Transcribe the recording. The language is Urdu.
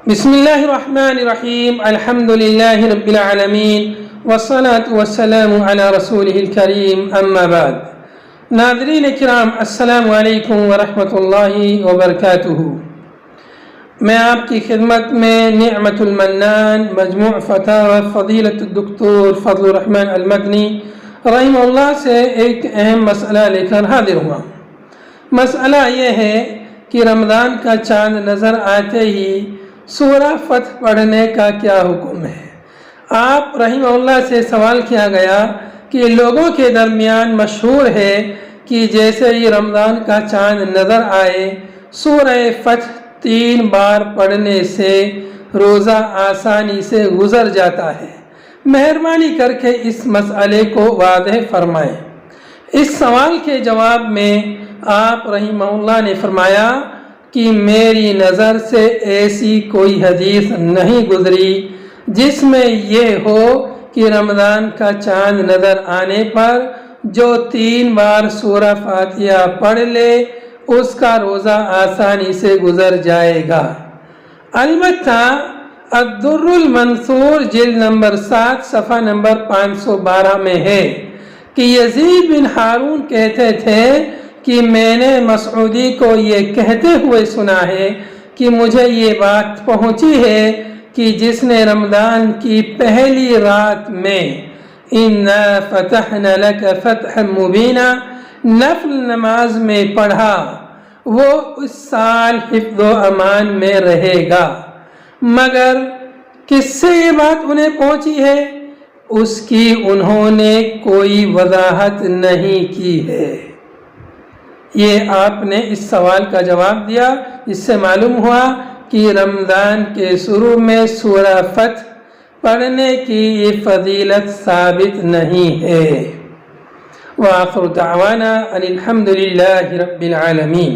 بسم اللہ الرحمن الرحیم الحمد للہ رب العالمین والصلاة والسلام علی رسولہ الکریم اما بعد۔ ناظرین کرام، السلام علیکم ورحمۃ اللہ وبرکاتہ۔ میں آپ کی خدمت میں نعمت المنان مجموع فتاوی فضیلت الدکتور فضل الرحمن المدنی رحمہ اللہ سے ایک اہم مسئلہ لے کر حاضر ہوا۔ مسئلہ یہ ہے کہ رمضان کا چاند نظر آتے ہی سورہ فتح پڑھنے کا کیا حکم ہے۔ آپ رحمہ اللہ سے سوال کیا گیا کہ لوگوں کے درمیان مشہور ہے کہ جیسے ہی رمضان کا چاند نظر آئے سورہ فتح 3 بار پڑھنے سے روزہ آسانی سے گزر جاتا ہے۔ مہربانی کر کے اس مسئلے کو واضح فرمائیں۔ اس سوال کے جواب میں آپ رحمہ اللہ نے فرمایا کہ میری نظر سے ایسی کوئی حدیث نہیں گزری جس میں یہ ہو کہ رمضان کا چاند نظر آنے پر جو 3 بار سورہ فاتحہ پڑھ لے اس کا روزہ آسانی سے گزر جائے گا۔ البتہ الدر المنثور جلد نمبر 7 صفحہ نمبر 512 میں ہے کہ یزید بن ہارون کہتے تھے کہ میں نے مسعودی کو یہ کہتے ہوئے سنا ہے کہ مجھے یہ بات پہنچی ہے کہ جس نے رمضان کی پہلی رات میں اِنَّا فَتَحْنَا لَكَ فَتْحًا مُبِينًا نفل نماز میں پڑھا وہ اس سال حفظ و امان میں رہے گا۔ مگر کس سے یہ بات انہیں پہنچی ہے اس کی انہوں نے کوئی وضاحت نہیں کی ہے۔ یہ آپ نے اس سوال کا جواب دیا، اس سے معلوم ہوا کہ رمضان کے شروع میں سورہ فتح پڑھنے کی یہ فضیلت ثابت نہیں ہے۔ وآخر دعوانا ان الحمد للہ رب العالمین۔